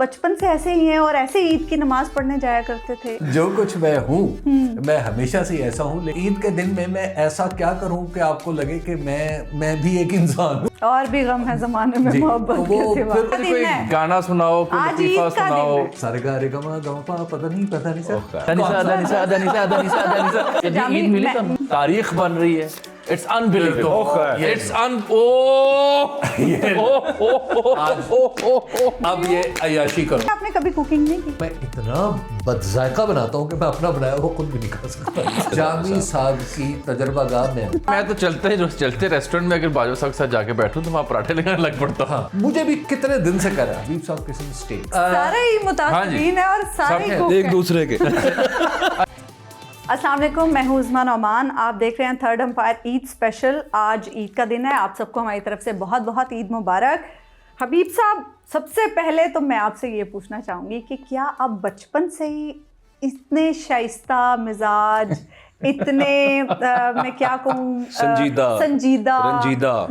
बचपन से ऐसे ही हैं और ऐसे ईद की नमाज पढ़ने जाया करते थे। जो कुछ मैं हूँ मैं हमेशा से ऐसा हूँ, लेकिन ईद के दिन में मैं ऐसा क्या करूँ कि आपको लगे कि मैं भी एक इंसान हूँ। और भी गम है जमाने में मोहब्बत के सिवा। कोई गाना सुनाओ, कोई आज लतीफा ईद का दिन सुनाओ। है। सारे गा रे गमा गमा पता नहीं सर। ईद मिली तो तारीख बन रही है। It's unbelievable. इट्स अब ये अय्याशी करो। आपने कभी कुकिंग नहीं की? मैं इतना बदजायका बनाता हूँ कि मैं अपना बनाया वो खुद भी नहीं खा सकता। जामी साहब की तजर्बागाह में मैं तो चलते रेस्टोरेंट में अगर बाजू साहब के साथ जाके बैठूं तो वहाँ पराठे लेकर लग पड़ता। हाँ, मुझे भी कितने दिन से कर रहा है हबीब साहब किसी स्टेज सारे ही मुतासिरीन है और सारे ही कुक एक हैं। दूसरे के। अस्सलाम वालेकुम, मैं हूँ उस्मा नौमान। आप देख रहे हैं थर्ड एम्पायर ईद स्पेशल। आज ईद का दिन है, आप सबको हमारी तरफ से बहुत बहुत ईद मुबारक। हबीब साहब, सबसे पहले तो मैं आपसे ये पूछना चाहूँगी कि क्या आप बचपन से ही इतने शाइस्ता मिजाज, इतने मैं क्या कहूँ, संजीदा, रंजीदा,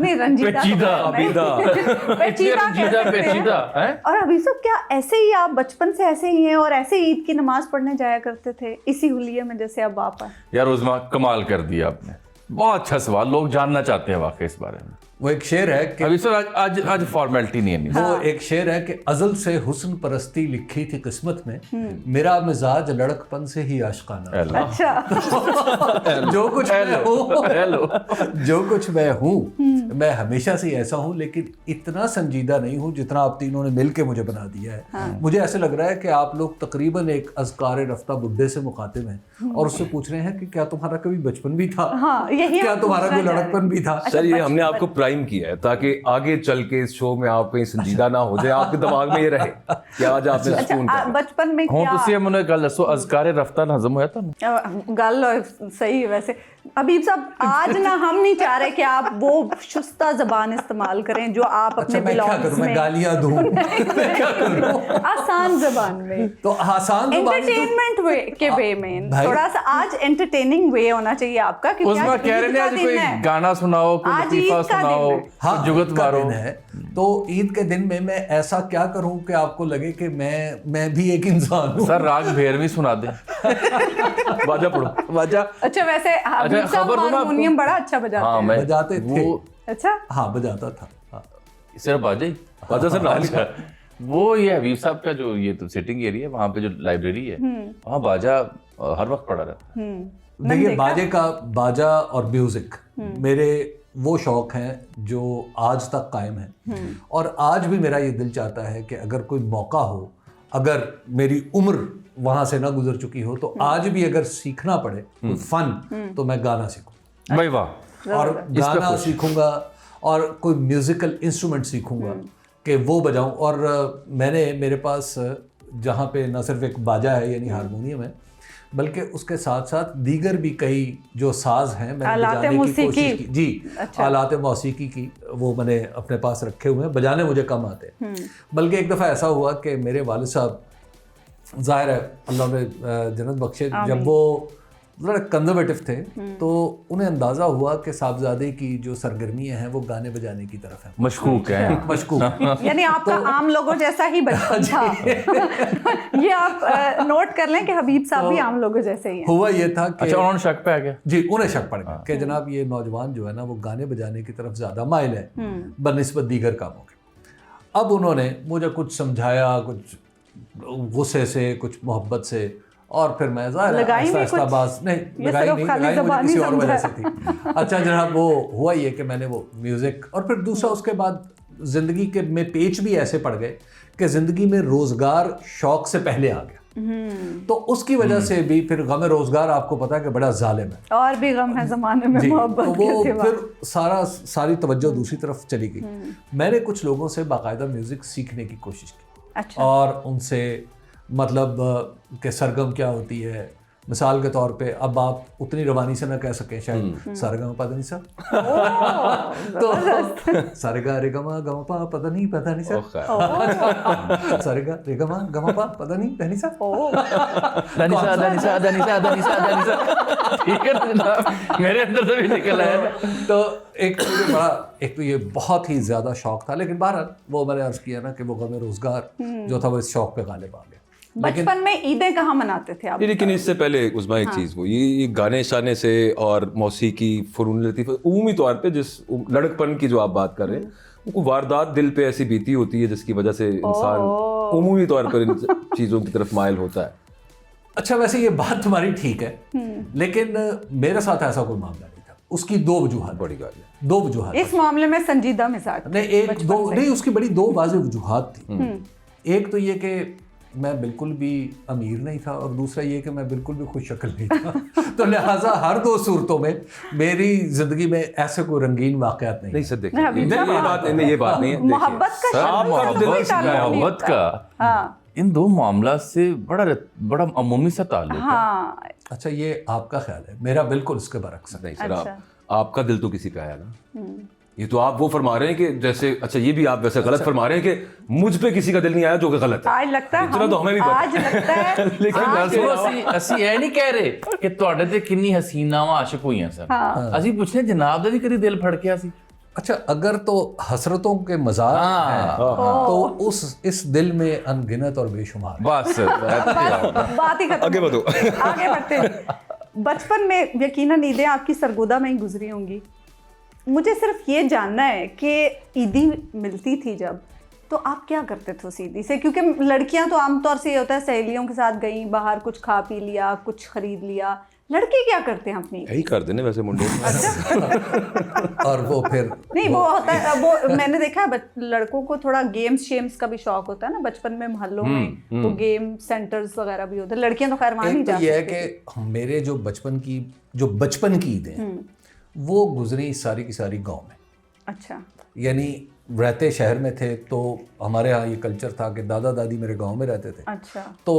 नहीं रंजीदा पेचीदा, पेचीदा हैं? और हबीब साहब, क्या ऐसे ही आप बचपन से ऐसे ही हैं और ऐसे ईद की नमाज पढ़ने जाया करते थे इसी हुलिये में जैसे अब आप हैं? यार उस्मा, कमाल कर दिया आपने। बहुत अच्छा सवाल, लोग जानना चाहते हैं वाकई इस बारे में। वो एक शेर है कि अभी सर आज फॉर्मेलिटी नहीं है। वो एक शेर है कि अज़ल से हुस्न परस्ती लिखी थी किस्मत में, मेरा मिजाज लड़कपन से ही आशिकाना। अच्छा। जो कुछ मैं हूँ जो कुछ मैं हूँ मैं हमेशा से ऐसा हूँ, लेकिन इतना संजीदा नहीं हूँ जितना आप तीनों ने मिल के मुझे बना दिया है। मुझे ऐसे लग रहा है कि आप लोग तकरीबन एक अज़कार रफ्ता बुड्ढे से मुखातिब हैं और उससे पूछ रहे हैं कि क्या तुम्हारा कभी बचपन भी था? हाँ, यही क्या हम तुम्हारा कोई पूछना चाह रहे लड़कपन भी था? सर ये हमने आपको प्राइम किया है ताकि आगे चल के इस शो में आप कहीं संजीदा ना हो जाए, आपके दिमाग में ये रहे कि आज आपने सुकून अच्छा, कर बचपन में हूँ क्या ਤੁਸੀਂ ਮੈਨੂੰ ਗੱਲ ਦੱਸੋ, ਅਜ਼ਕਾਰ ਰਫਤਾ ਨਜ਼ਮ ਹੋਇਆ ਤੁਹਾਨੂੰ? गल सही है वैसे। हबीब साहब, आज ना हम नहीं चाह रहे कि आप वो शुस्ता जबान इस्तेमाल करें जो आप अपने मैं क्या बिलॉन्ग्स करूं? मैं में, गालियां दूं? मैं क्या करूं? आसान जबान में, तो आसान जुबान एंटरटेनमेंट वे के वे में भाई- थोड़ा सा आज एंटरटेनिंग वे होना चाहिए आपका, क्योंकि उसमें आज कह रहे ईद हैं का आज दिन कोई है। गाना सुनाओ, कोई आज लतीफा ईद का दिन सुनाओ, है। हाँ, कोई जुगत ईद का मारो। दिन है, तो ईद के दिन में मैं ऐसा क्या करूं कि आपको लगे कि मैं भी एक इंसान हूं। सर राग भेरवी सुना दे। बाजा पढ़ो। वाजा। अच्छा, वैसे हबीब साहब खबर दूं मैं आपको? हारमोनियम बड़ा अच्छा बजाते हाँ, हैं। मैं बजाते थे। वो अच्छा, हाँ, बजाता था। हाँ। सिर्फ बाजे ही? बाजा सर नाम अच्छा, वो ये हबीब साहब का जो ये तो सिटिंग एरिया है, वहाँ पे जो लाइब्रेरी है वहाँ बाजा हर वक्त पड़ा रहता है। देखिए, बाजा और म्यूजिक मेरे वो शौक हैं जो आज तक कायम है, और आज भी मेरा ये दिल चाहता है कि अगर कोई मौका हो, अगर मेरी उम्र वहां से ना गुजर चुकी हो, तो आज भी अगर सीखना पड़े कोई फन तो मैं गाना सीखूं भाई वाह। और गाना सीखूंगा और कोई म्यूजिकल इंस्ट्रूमेंट सीखूंगा कि वो बजाऊं। और मेरे पास जहाँ पे न सिर्फ एक बाजा है यानी हारमोनियम है, बल्कि उसके साथ साथ दीगर भी कई जो साज हैं मैंने बजाने की कोशिश की। जी, अच्छा। आलात मौसीकी की वो मैंने अपने पास रखे हुए हैं, बजाने मुझे कम आते हैं। बल्कि एक दफ़ा ऐसा हुआ कि मेरे वालिद साहब, ज़ाहिर है अल्लाह ने जन्नत बख्शे, जब वो ज़रा कंजर्वेटिव थे तो उन्हें अंदाज़ा हुआ कि साहबजादे की जो सरगर्मियाँ हैं वो गाने बजाने की तरफ है, मशकूक है। मशकूक। यानी आपका आम लोगों जैसा ही बचपन था। ये आप नोट कर लें कि हबीब साहब भी आम लोगों जैसे ही हैं। हुआ ये था कि अच्छा, उन्होंने शक पे आ गया। जी, उन्हें शक पड़ गया कि जनाब ये नौजवान जो है ना वो गाने बजाने की तरफ ज़्यादा माइल है बनिस्बत दीगर कामों के। अब उन्होंने मुझे कुछ समझाया, कुछ गुस्से से, कुछ मोहब्बत से, और फिर मैं आहिस्ता बाज नहीं लगाई मुझे किसी और वजह से थी। अच्छा जनाब, वो हुआ ये कि मैंने वो म्यूज़िक, और फिर दूसरा उसके बाद ज़िंदगी के में पेच भी ऐसे पड़ गए कि ज़िंदगी में रोज़गार शौक से पहले आ गया, तो उसकी वजह से भी फिर गम रोज़गार आपको पता है कि बड़ा जालिम है। और भी गम है ज़माने में जी, तो मोहब्बत के वो सिवा। फिर सारी तवज्जो दूसरी तरफ चली गई। मैंने कुछ लोगों से बाकायदा म्यूज़िक सीखने की कोशिश की। अच्छा। और उनसे मतलब कि सरगम क्या होती है, मिसाल के तौर पे अब आप उतनी रवानी से ना कह सकें शायद सारेगा पता नहीं सा, तो सारेगा रेगमा गमा पा पता नहीं सा, सारेगा रेगमा गमा पा पता नहीं सा। दनिसा दनिसा दनिसा दनिसा दनिसा, ठीक है ना जनाब, मेरे अंदर से भी निकल आया ना। तो एक तो ये बहुत ही ज़्यादा शौक था, लेकिन बहरहाल वो मैंने अर्ज़ किया ना कि वो गम रोज़गार जो था वो इस शौक पे गालिब आ गया। बचपन में ईदें कहाँ मनाते थे आप? लेकिन इससे पहले उस्मा एक चीज़ वो ये गाने शाने से और मौसीकी फ़नून लतीफ़ा उमूमी तौर पे जिस लड़कपन की जो आप बात कर रहे हैं, वो वारदात दिल पे ऐसी बीती होती है जिसकी वजह से इंसान उमूमी तौर पर इन चीज़ों की तरफ माइल होता है। अच्छा, वैसे ये बात तुम्हारी ठीक है, लेकिन मेरे साथ ऐसा कोई मामला नहीं था। उसकी दो वजूहात, बड़ी बात है, दो वजूहात इस मामले में संजीदा मिजाज नहीं, उसकी बड़ी दो वाज़ेह वजूहात थी। एक तो ये कि मैं बिल्कुल भी अमीर नहीं था, और दूसरा ये कि मैं बिल्कुल भी खुश शक्ल नहीं था। तो लिहाजा हर दो सूरतों में मेरी जिंदगी में ऐसे कोई रंगीन वाकयात नहीं। नहीं सर, देखिए ये बात नहीं है। मोहब्बत का इन दो मामला से बड़ा अमूमी सा ताल्लुक है। अच्छा, ये आपका ख्याल है, मेरा बिल्कुल इसके बरक्स है। नहीं सर, आपका दिल तो किसी पे आया ना, ये तो आप वो फरमा रहे हैं कि जैसे, अच्छा ये भी आप वैसे गलत फरमा रहे हैं कि मुझ पे किसी का दिल नहीं आया, जो कि गलत है। आज लगता है इतना तो हमें भी पता आज लगता है लेकिन ਅਸੀਂ ਇਹ ਨਹੀਂ ਕਹਿ ਰਹੇ ਕਿ ਤੁਹਾਡੇ ਤੇ ਕਿੰਨੀ ਹਸੀਨਾਵਾਂ ਆਸ਼ਿਕ ਹੋਈਆਂ ਸਨ। ਅਸੀਂ ਪੁੱਛਨੇ ਜਨਾਬ ਦਾ ਵੀ ਕਦੀ ਦਿਲ ਫੜਕਿਆ ਸੀ? अच्छा, अगर तो हसरतों के मज़ार हैं तो इस दिल में अनगिनत और बेशुमार। बस बात ही खत्म। आगे बढ़ो, आगे बढ़ते हैं। बचपन में यकीनन ईदें आपकी सरगोदा में ही गुजरी होंगी। मुझे सिर्फ ये जानना है कि ईदी मिलती थी जब, तो आप क्या करते थे उस ईदी से? क्योंकि लड़कियां तो आमतौर से ये होता है सहेलियों के साथ गई बाहर, कुछ खा पी लिया, कुछ खरीद लिया। लड़के क्या करते हैं अपनी? यही कर देने वैसे मुंडे। और वो फिर नहीं, वो होता है, वो मैंने देखा है लड़कों को थोड़ा गेम्स शेम्स का भी शौक होता है ना बचपन में, मोहल्लों में वो गेम सेंटर्स वगैरह भी होते हैं। लड़कियां तो खैर वहां नहीं जा सकती। ये है कि मेरे जो बचपन की ईदें वो गुजरी सारी की सारी गांव में। अच्छा, यानी रहते शहर में थे तो हमारे यहाँ ये कल्चर था कि दादा दादी मेरे गांव में रहते थे। अच्छा, तो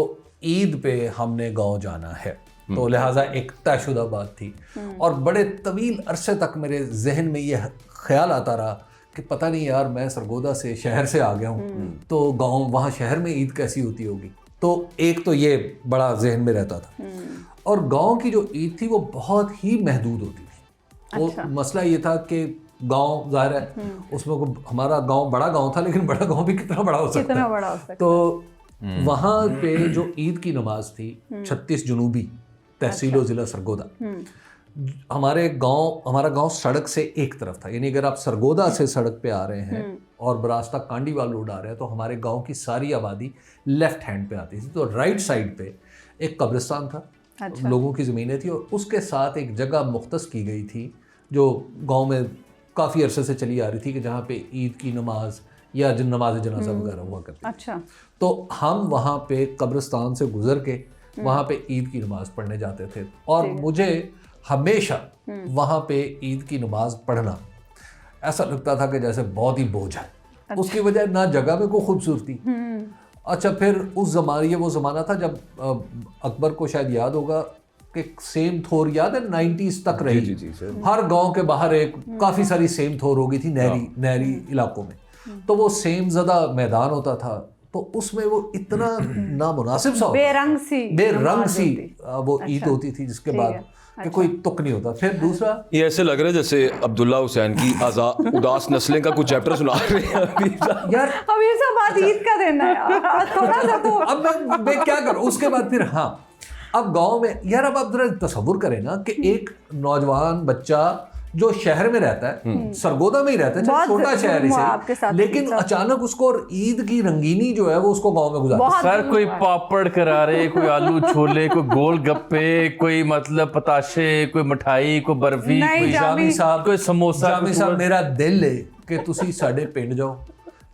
ईद पे हमने गांव जाना है, तो लिहाजा एक तयशुदा बात थी। और बड़े तवील अरसे तक मेरे जहन में ये ख्याल आता रहा कि पता नहीं यार, मैं सरगोदा से शहर से आ गया हूँ, तो गांव वहाँ शहर में ईद कैसी होती होगी। तो एक तो ये बड़ा जहन में रहता था। और गांव की जो ईद थी वो बहुत ही महदूद होती थी। अच्छा। वो मसला ये था कि गांव ज़ाहिर है उसमें हमारा गांव बड़ा गांव था, लेकिन बड़ा गांव भी कितना बड़ा हो सकता है। तो वहाँ पे जो ईद की नमाज थी 36 जुनूबी तहसील और ज़िला सरगोदा, हमारा गांव सड़क से एक तरफ था। यानी अगर आप सरगोदा से सड़क पे आ रहे हैं और बरास्ता कांडीवाल रोड आ रहे हैं तो हमारे गांव की सारी आबादी लेफ्ट हैंड पे आती थी। तो राइट साइड पे एक कब्रिस्तान था, अच्छा। लोगों की ज़मीनें थी, और उसके साथ एक जगह मुख्तस की गई थी जो गांव में काफ़ी अरसे से चली आ रही थी कि जहाँ पे ईद की नमाज या नमाज जनाजा वगैरह हुआ करती। अच्छा, तो हम वहाँ पे कब्रिस्तान से गुजर के वहाँ पे ईद की नमाज पढ़ने जाते थे। और मुझे हमेशा वहाँ पे ईद की नमाज पढ़ना ऐसा लगता था कि जैसे बहुत ही बोझ है। अच्छा। उसकी वजह ना जगह में कोई खूबसूरती। अच्छा, फिर उस ज़माने, ये वो ज़माना था जब अकबर को शायद याद होगा कि सेम थोर, याद है 90s तक रही। जी, जी, हर गांव के बाहर एक काफ़ी सारी सेम थोर हो गई थी नहरी इलाकों में। तो वो सेम ज़दा मैदान होता था, तो उसमें वो इतना नामुनासिब सा बेरंग सी वो ईद होती थी, जिसके बाद कि कोई तुक नहीं होता। फिर दूसरा, ये ऐसे लग रहा है जैसे अब्दुल्ला हुसैन की उदास नस्लें का कुछ चैप्टर सुना रहे हैं अभी। यार अब ये सब बात ईद का देना है यार, थोड़ा सा तो अब मैं क्या करूं। उसके बाद फिर हाँ, अब गांव में यार, अब आप जरा तसव्वुर करें ना कि एक नौजवान बच्चा जो शहर में रहता है, सरगोदा में ही रहता है, छोटा शहर है, लेकिन अचानक उसको ईद की रंगीनी जो है वो उसको गांव में गुजारता है। सर कोई पापड़ करारे, कोई आलू छोले, कोई गोल गप्पे, कोई मतलब पताशे, कोई मिठाई, कोई बर्फी, कोई जामी साहब, कोई समोसा। जामी साहब, मेरा दिल है कि तुसी साडे पिंड जाओ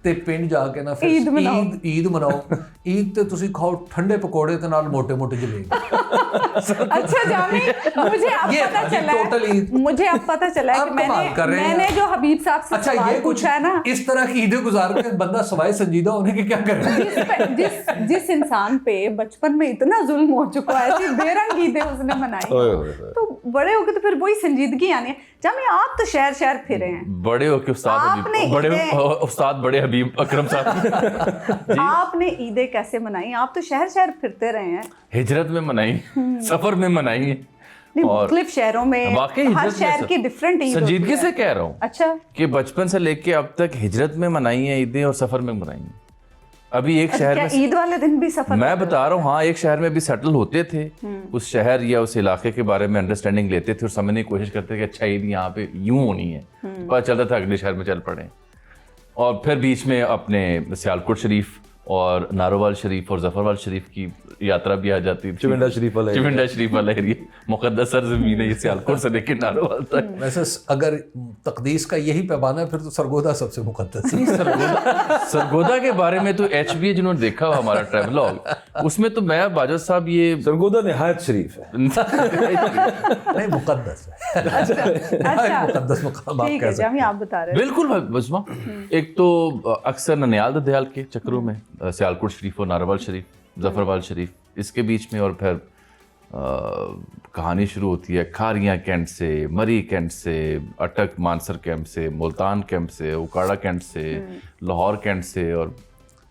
ते पिंड जाके ना फिर ईद मनाओ। ईद ते तुसी खाओ ठंडे पकौड़े ते नाल मोटे मोटे जलेबी। अच्छा जामी, मुझे अब ये पता चला है, totally- मुझे अब पता चला है आप कि कमाल कर रहे हैं। मैंने जो हबीब साहब से अच्छा, सवाल ये कुछ पूछा है ना, इस तरह की ईदें गुजार के बंदा सवाए संजीदा होने के क्या कर रहा है? जिस इंसान पे बचपन में इतना जुल्म हो चुका है, ऐसी बेरंग ईदें उसने मनाई, ओए, ओए, ओए। तो बड़े होके तो फिर वही संजीदगी आनी है। जामी, आप तो शहर शहर फिरे हैं, बड़े होके उस्ताद आपने हबीब, बड़े ईदें- उस्ताद बड़े हबीब अकरम साहब आपने ईदें कैसे मनाई? आप तो शहर शहर फिरते रहे हैं, हिजरत में मनाई, सफर में मनाई है, नहीं, और मुख्तलिफ शहरों में, वाकई हर हिजरत में शहर की डिफरेंट ईद होती संजीदगी है। से कह रहा हूँ अच्छा, कि बचपन से लेके अब तक हिजरत में मनाई है ईदें और सफर में मनाई है। अभी एक शहर क्या में ईद वाले दिन भी सफर? मैं बता रहा हूँ, हाँ, एक शहर में भी सेटल होते थे, उस शहर या उस इलाके के बारे में अंडरस्टैंडिंग लेते थे और समझने की कोशिश करते थे कि अच्छा ईद यहाँ पे यूं होनी है, पता चलता था अगले शहर में चल पड़े। और फिर बीच में अपने सियालकोट शरीफ और नारोवाल शरीफ और जफरवाल शरीफ की यात्रा भी आ जाती थी। चिविंडा शरीफ वाला एरिया। चिविंडा शरीफ वाला एरिया मुकद्दस सरजमीन है ये, सियालकोट से लेकर नारोवाल तक। वैसे अगर तकदीस का यही पैमाना है फिर तो सरगोदा सबसे मुकद्दस है। सरगोदा के बारे में तो HBA जिन्होंने देखा हुआ हमारा ट्रैवलॉग, उसमें तो मैं बाजवा साहब ये सरगोदा निहायत शरीफ है। नहीं, मुकद्दस है। अच्छा, मुकद्दस मुकाम आप ठीक कह है सकते जामी, आप बता रहे हैं। बिल्कुल बजमा। एक तो अक्सर ननियाल ददयाल के चक्रों में सियालकोट शरीफ और नारोवाल शरीफ, जफरवाल शरीफ, इसके बीच में, और फिर कहानी शुरू होती है खारियाँ कैंट से, मरी कैंट से, अटक मानसर कैंप से, मुल्तान कैंप से, उकाड़ा कैंट से, लाहौर कैंट से, और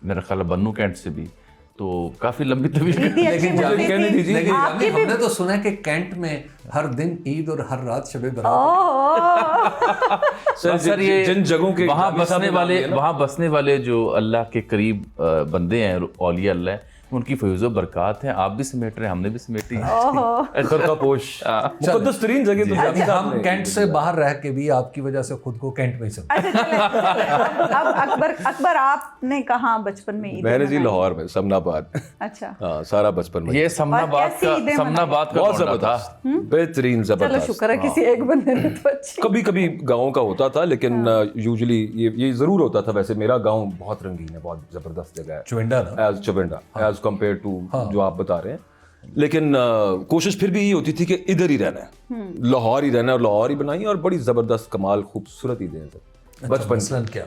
मेरा ख्याल है बन्नू कैंट से भी। तो काफी लंबी तवील ईदी अच्छी लेकिन मिलती कहने थी। दीजिए, लेकिन आपकी भी- हमने तो सुना है कि कैंट में हर दिन ईद और हर रात शबे बरात। सर ये जिन जगहों के वहाँ जामी साहब बसने ने वाले नाम लिया ना, वहाँ बसने वाले जो अल्लाह के करीब बंदे हैं, औलिया अल्लाह है, उनकी फयूज़ो बरक़ात हैं। आप भी समेट रहे हैं, हमने भी समेटी है। खरका पोश मुकद्दस तरीन जगह तो जामी साहब हम ने- कैंट से बाहर रह के भी आपकी वजह से खुद को कैंट में ही समझते अच्छा चले, अब अकबर आपने कहाँ बचपन में ईद मैंने जी मनाई? लाहौर में समनाबाद। अच्छा, हाँ, सारा बचपन में ये समनाबाद कैसी का ईदें समनाबाद का बहुत दौरा था। जबरदस्त, बेहतरीन चलो जबरदस्त। शुक्र है किसी एक बंदे ने तो अच्छी। कभी कभी गाँव का होता था, लेकिन यूजुअली ये जरूर होता था। वैसे मेरा गाँव बहुत रंगीन है, बहुत जबरदस्त जगह है चुविंडा ना as Chavinda, as compare to जो आप बता रहे हैं। लेकिन कोशिश फिर भी ये होती थी कि इधर ही रहना है, लाहौर ही रहना है, और लाहौर ही बनाई, और बड़ी जबरदस्त कमाल खूबसूरत ईदें हैं सर बचपन से। मसलन क्या?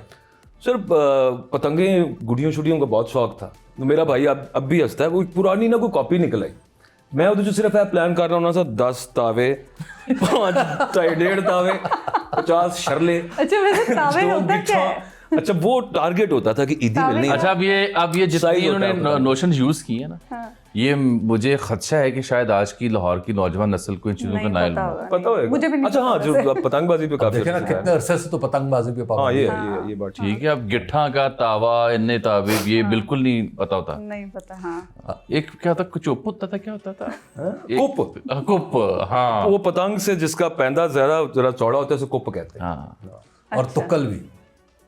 सर पतंगे गुड़ियों शुड़ियों का बहुत शौक था। तो मेरा भाई अब भी हंसता है, वो पुरानी ना कोई कॉपी निकल आई। मैं उधर जो सिर्फ प्लान कर रहा हूँ ना, 10 तावे, 1.5 तावे, 50 शरले। अच्छा, वैसे तावे स्टोन होता की क्या है? अच्छा, वो टारगेट होता था कि ईदी मिलनी है। अच्छा, अब ये जितनी Size होता है इन्होंने अपना। नोशन यूज किए ना, ये मुझे खदशा है कि शायद आज की लाहौर की नौजवान नस्ल को इन चीजों का नहीं नाइल पता हो। होगा, पता होगा? मुझे भी नहीं अच्छा, हाँ, पता जो पतंगबाजी पे काफी देखे ना अच्छा कितने अरसे से तो पतंगबाजी पे हाँ, पाबंदी है। ये बात ठीक ठीक है, अब गिट्ठा का तावा, इन्ने तावे, ये बिल्कुल नहीं पता होता। नहीं पता। हाँ, एक क्या होता, चुप होता था, क्या होता था? कुप। कुप, हाँ वो पतंग से जिसका पैंदा जरा चौड़ा होता है उसे कुप कहते हैं। हाँ और तुक्कल भी,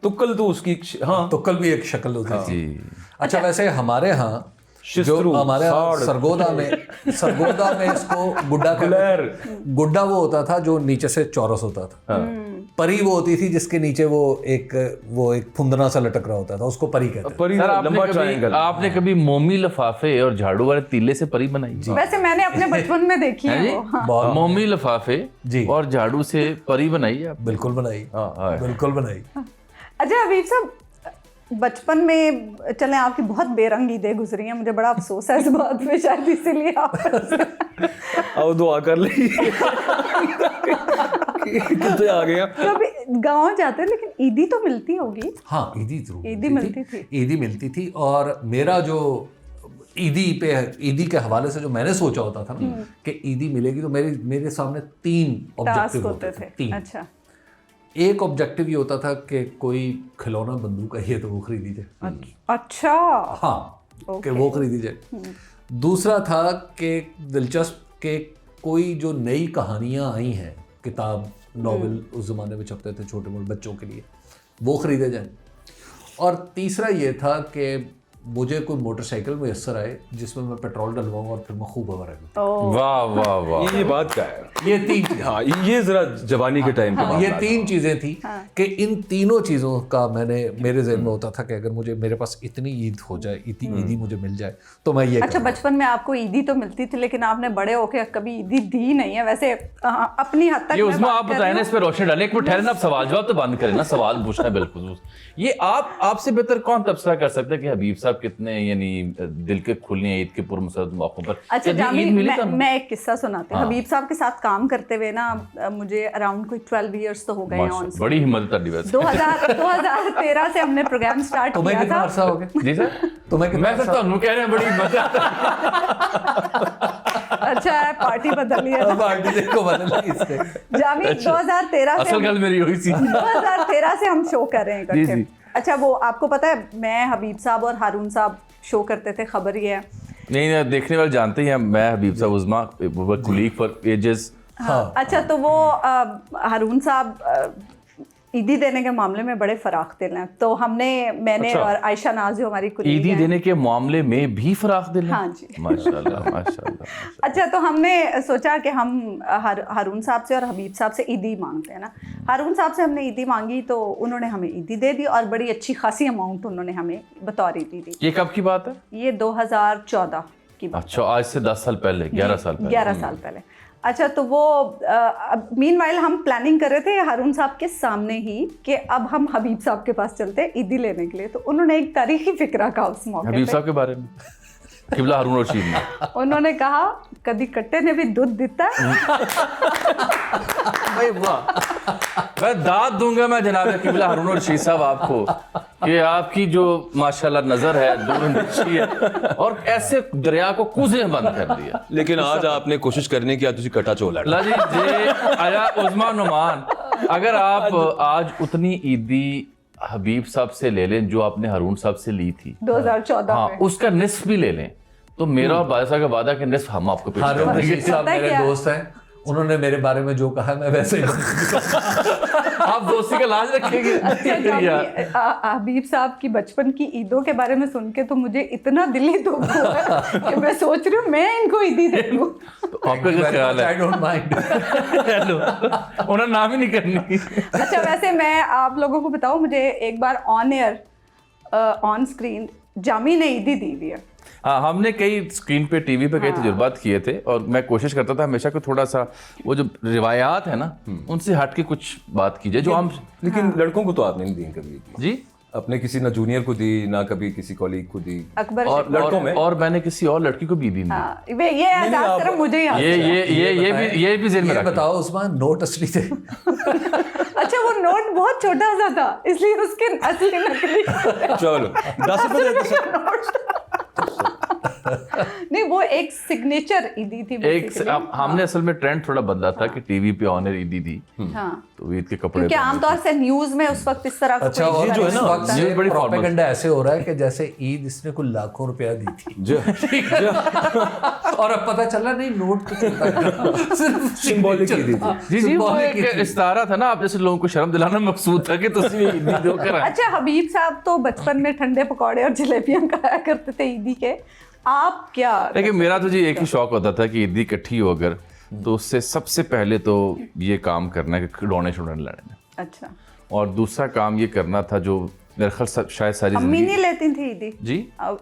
तुक्कल तो उसकी हाँ तुक्कल भी एक शक्ल होती थी। जी। अच्छा, वैसे हमारे यहाँ जो शिस्त्रु, हमारे यहाँ साड़। सरगोदा में इसको गुड्डा गुड्डा वो होता था जो नीचे से चौरस होता था। परी वो होती थी जिसके नीचे वो एक फुंदना सा लटक रहा होता था, उसको परी कहते हैं। परी सर लंबा ट्रायंगल। आपने कभी मोमी लफाफे और झाड़ू वाले तीले से परी बनाई? वैसे मैंने अपने बचपन में देखी हैं है जी? वो। हाँ। बहुत- मोमी लफाफे जी। और झाड़ू से परी बनाई है आपने? बिल्कुल बनाई, हाँ। बिल्कुल बनाई। अच्छा हबीब साहब, बचपन में चले आपकी बहुत बेरंग ईदें गुजरी हैं, मुझे बड़ा अफसोस है इस बात पे, शायद इसीलिए आप अब दुआ कर ली कितने आ गया। कभी गाँव जाते हैं लेकिन ईदी तो मिलती होगी। हाँ, ईदी जरूर ईदी मिलती थी। ईदी मिलती थी। और मेरा जो ईदी के हवाले से जो मैंने सोचा होता था ना कि ईदी मिलेगी, तो मेरे सामने 3 टास्क ऑब्जेक्टिव होते थे। 3। अच्छा, एक ऑब्जेक्टिव ये होता था कि कोई खिलौना बंदूक है तो वो खरीदी जाए। अच्छा, हाँ, कि वो खरीदी जाए। दूसरा था कि दिलचस्प कि कोई जो नई कहानियाँ आई हैं, किताब नॉवेल उस ज़माने में छपते थे छोटे मोटे बच्चों के लिए, वो ख़रीदे जाएं। और तीसरा ये था कि मुझे कोई मोटरसाइकिल मैसर आए जिसमें मैं पेट्रोल डलवाऊँ और फिर मैं खूब हवा रहूँ। वाह वाह वाह, ये बात क्या है? ये 3 चीज़ें, हाँ, ये जरा जवानी के टाइम पे ये 3 चीज़ें थी कि इन तीनों चीज़ों का मेरे ज़हन में होता था कि अगर मुझे मेरे पास इतनी ईद हो जाए, ईदी मुझे मिल जाए तो मैं ये अच्छा, बचपन में आपको ईदी तो मिलती थी लेकिन आपने बड़े होके कभी ईदी दी नहीं है वैसे, अपनी हद तक। ये उसमें आप बताएं ना, इस पे रोशनी डालें। एक मिनट ठहरे ना, आप सवाल जवाब तो बंद करें ना, सवाल पूछना है बिल्कुल। ये आपसे बेहतर कौन तबसरा कर सकता है कि हबीब साहब कितने यानी दिल के खुलने हैं ईद के पुरमसरत मौकों पर? अच्छा जामी, मैं एक किस्सा सुनाती हूँ। हबीब साहब के साथ काम करते हुए ना मुझे अराउंड कोई 12 इयर्स तो हो गए हैं। बड़ी हिम्मत कर दी वैसे। 2013 से हमने प्रोग्राम स्टार्ट तुम्हें किया कितना था। अर्सा हो गया? जी सर, तुम्हें मैं तो ਤੁਹਾਨੂੰ कह रहे हैं बड़ी हिम्मत अच्छा है, पार्टी बदल लिया था। पार्टी देखो बदल इससे। जामी 2013 से असल गल मेरी हुई थी। 2013 से हम शो कर रहे हैं जी, इकट्ठे। जी। अच्छा, वो आपको पता है मैं, हबीब साहब और हारून साहब शो करते थे, खबर ही है। नहीं, देखने वाले जानते हैं मैं हबीब साहब उज़मा कुलीग फॉर एजेस। हाँ। अच्छा, तो वो हारून साहब ईदी देने के मामले में बड़े फराख दिल हैं, तो मैंने अच्छा। और आयशा नाज जो हमारी कुलीग ईदी हैं। देने के मामले में भी फराख दिल हैं? हाँ जी। माशाल्लाह माशाल्लाह। अच्छा, तो हमने सोचा कि हम हारून साहब से और हबीब साहब से ईदी मांगते हैं ना। हारून साहब से हमने ईदी मांगी तो उन्होंने हमें ईदी दे दी और बड़ी अच्छी खासी अमाउंट उन्होंने हमें बतौर ईदी दी। ये कब की बात है? ये 2014 की बात। अच्छा, आज से 10 साल पहले, 11 साल पहले। 11 साल पहले। अच्छा, तो वो मीनवाइल हम प्लानिंग कर रहे थे हारून साहब के सामने ही कि अब हम हबीब साहब के पास चलते हैं ईदी लेने के लिए। तो उन्होंने एक तारीखी फिक्रा कहा उस मौके हबीब पे। साहब के बारे में किबला हारून रशीद ने उन्होंने कहा कभी कट्टे ने भी दूध दिता है। भाई वाह, मैं दाद दूंगा मैं जनाब किबला हारून रशीद साहब आपको कि आपकी जो माशाल्लाह नजर है दूरंदेशी है और ऐसे दरिया को कुजें बंद कर दिया। लेकिन आज आपने कोशिश करनी कि आज तुसी कटा चोला ला जी जे आया उस्मा नुमान, अगर आप आज उतनी ईदी हबीब साहब से ले लें जो आपने हारून साहब से ली थी 2014 हाँ, में। उसका निस्फ भी ले लें तो मेरा और बादशाह का वादा कि निस्फ हम आपको पेश हारून करेंगे। रशीद साहब पता है मेरे क्या? दोस्त हैं, उन्होंने मेरे बारे में जो कहा मैं वैसे ही आप दोस्ती का लाज रखेंगे। अच्छा, यार, हबीब साहब की बचपन की ईदों के बारे में सुन के तो मुझे इतना दिली दुख हुआ है कि मैं सोच रही हूँ मैं इनको ईदी दे दूँ। तो आपका क्या ख्याल है? I don't mind. हेलो, उन्हें नाम ही नहीं करनी। अच्छा, वैसे मैं आप लोगों को बताऊँ, मुझे एक बार on air on screen Jami ने ईदी दी हुई है। हाँ, हमने कई स्क्रीन पे टीवी पे कई तजुर्बात किए थे और मैं कोशिश करता था हमेशा कि थोड़ा सा वो जो रिवायात है ना उनसे हट के कुछ बात की जाए जो हम। लेकिन लड़कों को तो आपने नहीं दी कभी? जी, अपने किसी ना जूनियर को दी ना कभी किसी कॉलीग को दी? अकबर और लड़कों में? और मैंने किसी और लड़की को भी दी नहीं। हाँ, ये एहसास सिर्फ मुझे ही आता है। ये भी जेल में ये रखें। बताओ उस्मान, नोट असली थे? अच्छा, वो नोट बहुत छोटा सा था इसलिए उसके असली नकली चलो 10 रुपए नहीं, वो एक सिग्नेचर ईदी थी एक basically। हमने असल में ट्रेंड थोड़ा बदला था कि टीवी पे ऑनर ईदी दी हाँ, तो ईद के कपड़े क्योंकि आमतौर से न्यूज में उस वक्त इस तरह का अच्छा, कोई और जो इस वक्त ये ये बड़ी प्रोपेगेंडा ऐसे हो रहा है कि जैसे ईद इसने कुछ लाखों रुपया दी थी और अब पता चला नहीं नोट तो चलता है, सिर्फ सिंबॉलिक की दी थी। जी जी, वो symbolic एक इस्तारा था ना, आप जैसे लोगों को शर्म दिलाना मकसूद था कि तस्वीर ईदी दो कर आए। अच्छा, हबीब साहब तो बचपन में ठंडे पकौड़े और जलेबियां खाया करते थे ईदी के। आप क्या? लेकिन मेरा तो जी एक ही शौक होता था कि ईदी इकट्ठी हो अगर तो उससे सबसे पहले तो ये काम करना है कि खिलौने शुड़ने लाने, अच्छा, और दूसरा काम ये करना था जो मेरे ख्याल शायद सारी अम्मी नहीं जिंदगी। लेती थी ईदी? जी,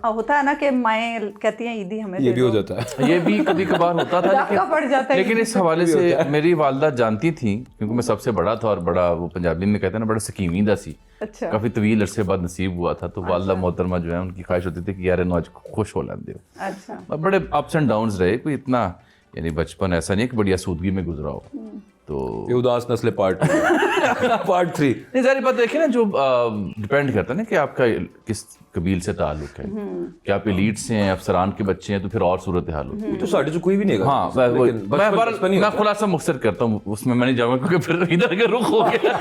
होता है ना कि माएँ कहती हैं ईदी हमें ये दे भी हो दो। जाता है। ये भी कभी कभार होता था डाका पड़ जाता है लेकिन ईदी इस हवाले से मेरी वालदा जानती थी क्योंकि मैं सबसे बड़ा था और बड़ा वो पंजाबी में कहते हैं ना बड़ा सकीमीदा सी, अच्छा, काफी तवील अरसे बाद नसीब हुआ था तो वालदा मोहतरमा जो है उनकी ख्वाहिश होती थी कि यार आज खुश हो लेंदे हो। अच्छा। और बड़े अप्स एंड डाउन्स रहे, कोई इतना यानी बचपन ऐसा नहीं है कि बड़ी आसूदगी में गुजरा हो। तो ये उदास नस्ल पार्ट 3। नहीं, सारी बात देखिए ना जो डिपेंड करता है ना कि आपका किस कबील से ताल्लुक है, कि आप एलीट से हैं, अफसरान के बच्चे हैं तो फिर और सूरत हाल होती है। तो साढ़े जो कोई भी नहीं है। हाँ, मैं खुलासा मुख्तर करता हूँ, उसमें मैं नहीं जाऊंगा क्योंकि फिर इधर का रुख हो गया।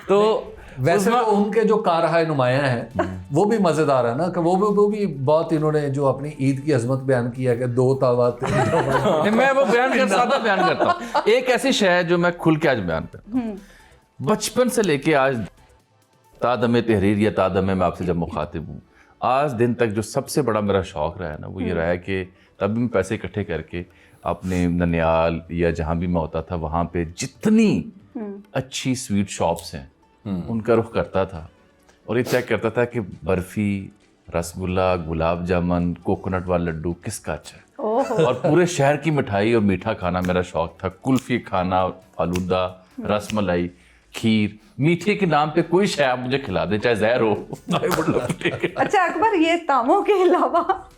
तो वैसे तो उनके जो कारहाय नुमाया हैं वो भी मजेदार है ना कि वो भी बहुत इन्होंने जो अपनी ईद की अजमत बयान किया है कि 2 तावा 3 तावा। मैं वो सादा बयान करता हूँ। एक ऐसी शय है जो मैं खुल के आज बयान करता हूँ, बचपन से लेके आज तादम तहरीर या तादम मैं आपसे जब मुखातिब हूँ, आज दिन तक जो सबसे बड़ा मेरा शौक़ रहा है ना, वो ये रहा है कि तब मैं पैसे इकट्ठे करके अपने ननियाल या जहाँ भी मैं होता था वहाँ पे जितनी अच्छी स्वीट शॉप्स हैं उनका रुख करता था और ये चेक करता था कि बर्फ़ी, रसगुल्ला, गुलाब जामुन, कोकोनट वाला लड्डू किसका अच्छा है। और पूरे शहर की मिठाई और मीठा खाना मेरा शौक़ था। कुल्फ़ी खाना, फालूदा, रसमलाई, खीर, मीठे के नाम पे कोई शय आप मुझे खिला दे, चाहे जहर हो। अच्छा अकबर, ये तामों के अलावा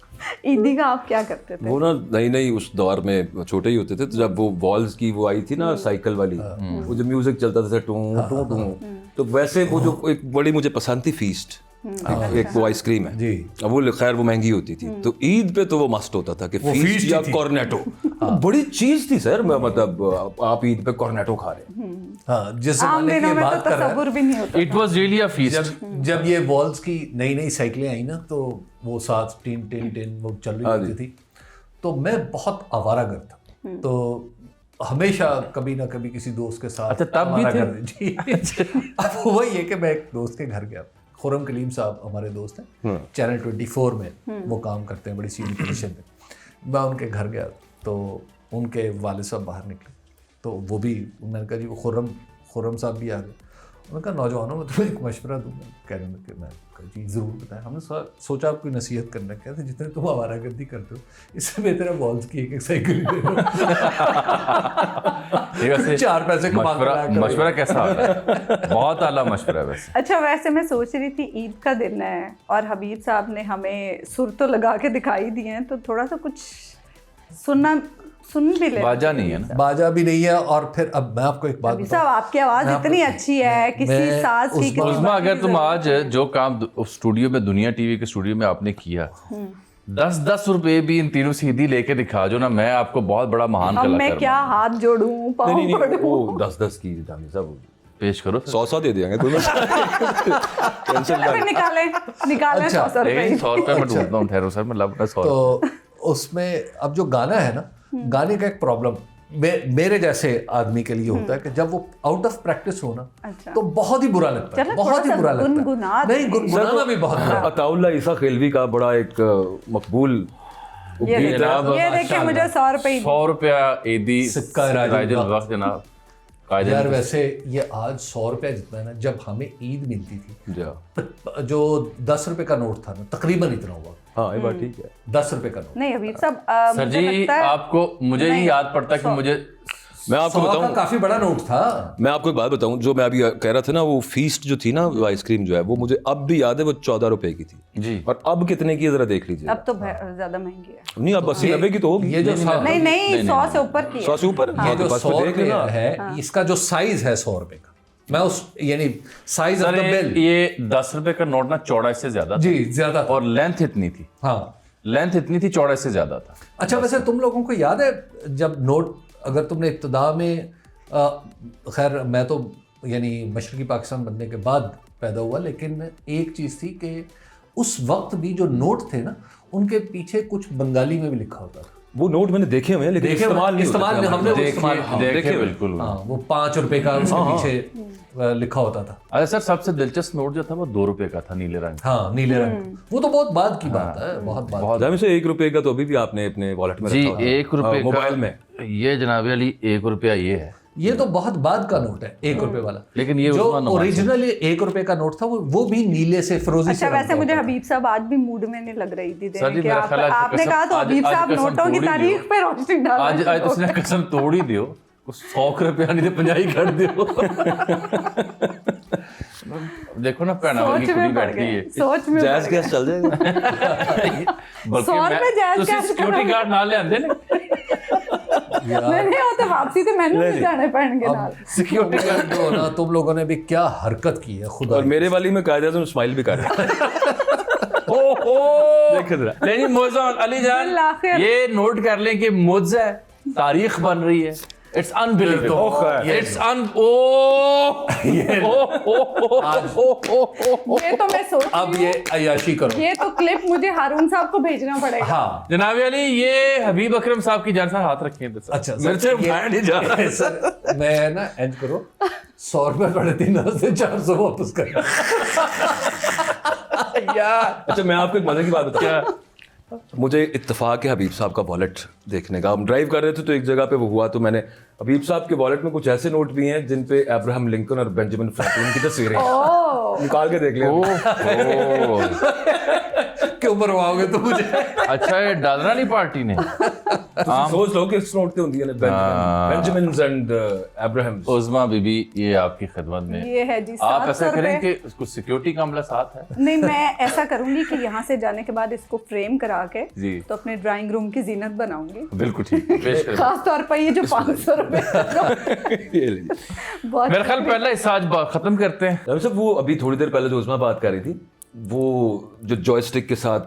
ईदी का आप क्या करते थे? वो ना नई उस दौर में छोटे ही होते थे, तो जब वो वॉल्स की वो आई थी ना साइकिल वाली, वो जो म्यूजिक चलता था टूं टूं टूं, तो वैसे वो जो एक बड़ी मुझे पसंद थी फीस्ट, एक वो आइसक्रीम है जी। अब वो खैर वो महंगी होती थी, तो ईद पे तो वो मस्त होता था कि फीस्ट या कॉर्नेटो, बड़ी चीज थी सर। मतलब आप ईद पे कॉर्नेटो खा रहे हैं। हाँ, जिस आम जमाने की दिनों ये में बात तो कर रहा है, तसव्वुर भी नहीं होता। It was really a feast. जब ये वॉल्स की नई साइकिलें आई ना, तो वो साथ टिन वो चल रही होती थी, तो मैं बहुत आवारागर था, तो हमेशा कभी ना कभी किसी दोस्त के साथ। अच्छा, तब भी थे? जी। अब वही है कि मैं एक दोस्त के घर गया, खुर्रम कलीम साहब हमारे दोस्त हैं, चैनल 24 में वो काम करते हैं, बड़ी सीनियर पोजीशन में। मैं उनके घर गया तो उनके वालिद साहब बाहर निकले, तो वो भी, मैंने कहा जी वो खुर्रम साहब भी आ गए। उन्होंने कहा नौजवानों में तुम्हें एक मशवरा दूंगा, कहने में कि मैं जी ज़रूर बताएं। हमने सोचा आपकी नसीहत करना, कहते जितने तुम आवारागर्दी करते हो इससे बेहतर है वॉल्स की एक साइकिल ले लो। 4 पैसे मशवरा कैसा होता है? बहुत आला मशवरा है वैसे। अच्छा, वैसे मैं सोच रही थी ईद का दिन है और हबीब साहब ने हमें सुर तो लगा के दिखाई दिए हैं, तो थोड़ा सा कुछ सुन भी ले। बाजा नहीं है ना? बाजा भी नहीं है। और फिर अब मैं आपको एक बात हबीब साहब, आपकी आवाज इतनी अच्छी है, किसी साज की किसी उस्मा, अगर तुम आज जो काम स्टूडियो में, दुनिया टीवी के स्टूडियो में आपने किया, 10-10 रुपए भी इन तीनों सीधी लेके दिखा जो ना, मैं आपको बहुत बड़ा महान अब कलाकार मैं क्या हाथ जोड़ूं, पाँव नहीं, पकड़ूं? वो 10-10 की दामी साहब पेश करो। 100 दे देंगे तुम्हें। चलो फिर निकालें 100 रुपए। 100 रुपए मैं ढूंढता हूँ, ठहरो सर, मैं लाऊंगा 100। तो उसमें अब जो गाना है ना, गाने का एक प्रॉब्लम मेरे जैसे आदमी के लिए होता है कि जब वो आउट ऑफ प्रैक्टिस हो ना, अच्छा। तो बहुत ही बुरा लगता है, बहुत ही बुरा लगता है। नहीं, गुनगुनाना भी बहुत बुरा। अताउल्लाह ईसा खेलवी का बड़ा एक मकबूल ये देखिए, मुझे 100 रुपए 100 रुपया ईदी सिक्का राजुल वक्त जनाब। यार वैसे ये आज 100 रुपया जितना है ना, जब हमें ईद मिलती थी जो 10 रुपए का नोट था ना, तकरीबन इतना हुआ। हाँ, ये बात ठीक है। 10 रुपए का नोट। नहीं हबीब साहब, सर जी, आपको मुझे ही याद पड़ता कि मुझे, मैं आपको बताऊं, काफी बड़ा नोट था। मैं आपको एक बात बताऊं, जो मैं अभी कह रहा था ना, वो फीस्ट जो थी ना, वो आइसक्रीम जो है, वो मुझे अब भी याद है, वो 14 रुपए की थी जी। और अब कितने की है जरा देख लीजिए। अब तो ज्यादा महंगी है। नहीं, अब 80-90 की तो होगी। ये जो नहीं 100 से ऊपर की है। 100 से ऊपर। ये जो बस 100 देख लेना है, इसका जो साइज है 100 रुपए का, मैं उस यानी साइज ऑफ द बिल, ये 10 रुपए का नोट ना चौड़ा से ज्यादा था। जी ज्यादा था। और लेंथ इतनी थी। हाँ, लेंथ इतनी थी, चौड़ा से ज्यादा था। अच्छा, वैसे तुम लोगों को याद है जब नोट, अगर तुमने इब्तिदा में, खैर मैं तो यानी मशरकी पाकिस्तान बनने के बाद पैदा हुआ, लेकिन एक चीज़ थी कि उस वक्त भी जो नोट थे ना, उनके पीछे कुछ बंगाली में भी लिखा होता था। वो नोट मैंने देखे हुए हैं, लेकिन इस्तेमाल नहीं हमने देखे बिल्कुल। हाँ, वो 5 रुपए का उसके पीछे लिखा होता था। अच्छा सर, सबसे दिलचस्प नोट जो था वो 2 रुपए का था, नीले रंग। हाँ, नीले रंग। वो तो बहुत बाद की बात है, बहुत बाद। जब से 1 रुपए का तो अभी भी आपने अपने वॉलेट में जी, रखा होगा। 1 रुपए मोबाइल में। ये जनाब अली 1 रुपया ये है। ये तो बहुत बाद का नोट है, 1 रुपए वाला। लेकिन ये जो उस्मान नवाज ओरिजिनल 1 रुपए का नोट था, वो भी नीले से, फिरोजी से। अच्छा, वैसे मुझे हबीब साहब आज भी मूड में नहीं लग रही थी सर जी, देने के। मेरा ख्याल है आपने कहा तो हबीब साहब नोटों की तारीख पे रोशनी डाल। आज तुमने कसम तोड़ी दियो, 100 रुपया नहीं तो 50 ही कर दियो। देखो ना, पैना वाली कुड़ी बैठ गई है। सोच में जैज गैस चल जाएगा। बल्कि 100 रुपए जैज ਤੁਸੀਂ गैस सिक्योरिटी गार्ड नाल ले आंदे ने। नहीं होते वापसी तो मैंने भी जाने पैणगे नाल। सिक्योरिटी गार्ड जो ना, तुम लोगों ने भी क्या हरकत की है खुदा। और मेरे वाली में कायदे से स्माइल भी कर रहे हैं। ओहो, देखो जरा। नहीं मौजा अली जान, ये नोट कर लें कि मुझे तारीख बन रही है इट्स अनबिलीवेबल, इट्स ये तो मैं सोच अब रही ये हूँ, अय्याशी करो। ये तो क्लिप मुझे हारून साहब को भेजना पड़ेगा। हाँ जनाब अली, ये हबीब अकरम साहब की जान से हाथ रखे हैं सर। अच्छा मेरे से उठाया नहीं जा रहा। सर मैं ना एंड करो 100 रुपए पड़े थे ना से 400 वापस कर यार अच्छा मैं आपको एक मजे की बात बताऊं। क्या? मुझे इत्तेफाक है हबीब साहब का वॉलेट देखने का। हम ड्राइव कर रहे थे तो एक जगह पे वो हुआ, तो मैंने हबीब साहब के वॉलेट में कुछ ऐसे नोट भी हैं जिन पे अब्राहम लिंकन और बेंजामिन फ्रैंकलिन की तस्वीरें हैं। ओह, निकाल के देख लिया। ओह, क्यों मरवाओगे तो मुझे? अच्छा ये डालना नहीं पार्टी ने। सोच लो किस नोट के होंगी बेंजामिन एंड अब्राहम। उज़मा बीबी, ये आपकी खिदमत में। ये है जी आप 700 ऐसा करें रुपए। कि कुछ सिक्योरिटी का अमला साथ है। नहीं, मैं ऐसा करूंगी कि यहाँ से जाने के बाद इसको फ्रेम करा के जी। तो अपने ड्राइंग रूम की जीनत बनाऊंगी। बिल्कुल ठीक, पेश करें। खास तौर पर ये जो 500 रुपए बहुत मेरा ख्याल पहला हिस्सा आज खत्म करते हैं। डॉक्टर साहब वो अभी थोड़ी देर पहले जो उस्मा बात कर रही थी, वो जो जॉयस्टिक के साथ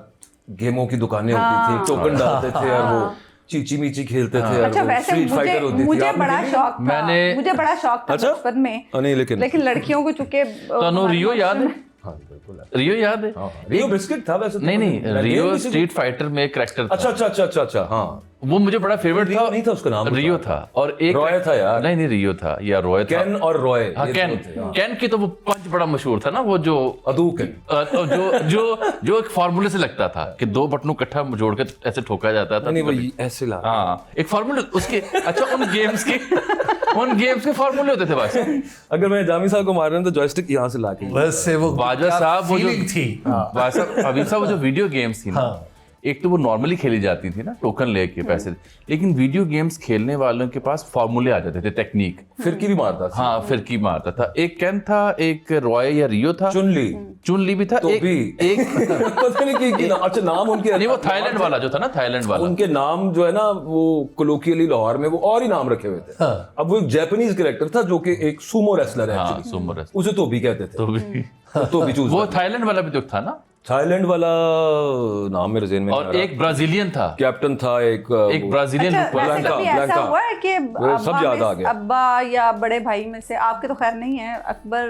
गेमों की दुकानें होती थी, टोकन डालते थे और वो चीची मीची खेलते थे और अच्छा, वो वैसे स्ट्रीट फाइटर होती थी। मुझे आपने बड़ा खेली? शौक था। मैंने- मुझे बड़ा शौक था अच्छा? बचपन में। नहीं लेकिन लड़कियों को चूंकि तनु रियो याद है? हाँ बिल्कुल है। रियो याद है? रियो बिस्किट था वैसे तो। नहीं नहीं, मैं रियो गेम किसी- स्ट्रीट फाइटर में एक करेक्टर था। अच्छा अच्छा अच्छा अच्छा अच्छा हाँ। वो मुझे बड़ा फेवरेट रियो था। नहीं था उसका नाम, रियो था और एक रॉय था यार। नहीं नहीं, रियो था या रॉय था। कैन और रॉय हाँ ये कैन, दो थे, हाँ। कैन की तो वो पंच बड़ा मशहूर था ना, वो जो अदूकन। जो जो जो एक फार्मूले से लगता था कि दो बटनों इकट्ठा जोड़ के ऐसे ठोका जाता था। नहीं वो ऐसे ला। हाँ, एक फार्मूले उसके। अच्छा, उन गेम्स के फार्मूले होते थे बस। अगर मैं जामी साहब को मार रहा हूँ तो जॉयस्टिक यहाँ से ला के। बस से वो बाजवा क्या साहब वो जो feeling थी। हबीब साहब वो जो वीडियो गेम्स थी ना, हाँ। एक तो वो नॉर्मली खेली जाती थी ना टोकन लेके पैसे, लेकिन वीडियो गेम्स खेलने वालों के पास फार्मूले आ जाते थे, टेक्निक। फिरकी भी मारता था। हाँ, फिरकी मारता था। एक कैन था, एक रॉय या रियो था, चुन ली भी था, तो एक भी। एक पता नहीं कि अच्छा नाम उनके नहीं, वो थाईलैंड वाला जो था ना, थाईलैंड वाला। उनके नाम जो है ना वो कोलोकियली लाहौर में वो और ही नाम रखे हुए थे। हाँ। अब वो एक जापानीज कैरेक्टर था जो कि एक सूमो रेसलर है हाँ, actually। Sumo wrestler. उसे तो भी कहते थे। तो भी तो भी चूज वो थाईलैंड वाला भी तो था ना, थाईलैंड वाला नाम मेरे ज़हन में नहीं आ और रहा। एक ब्राजीलियन था, कैप्टन था एक एक ब्राजीलियन अच्छा, वाला वैसे था। कभी ऐसा ब्लैंका। हुआ है कि वो सब अब्बा याद आ में- गया। अब्बा या बड़े भाई में से, आपके तो खैर नहीं है, अकबर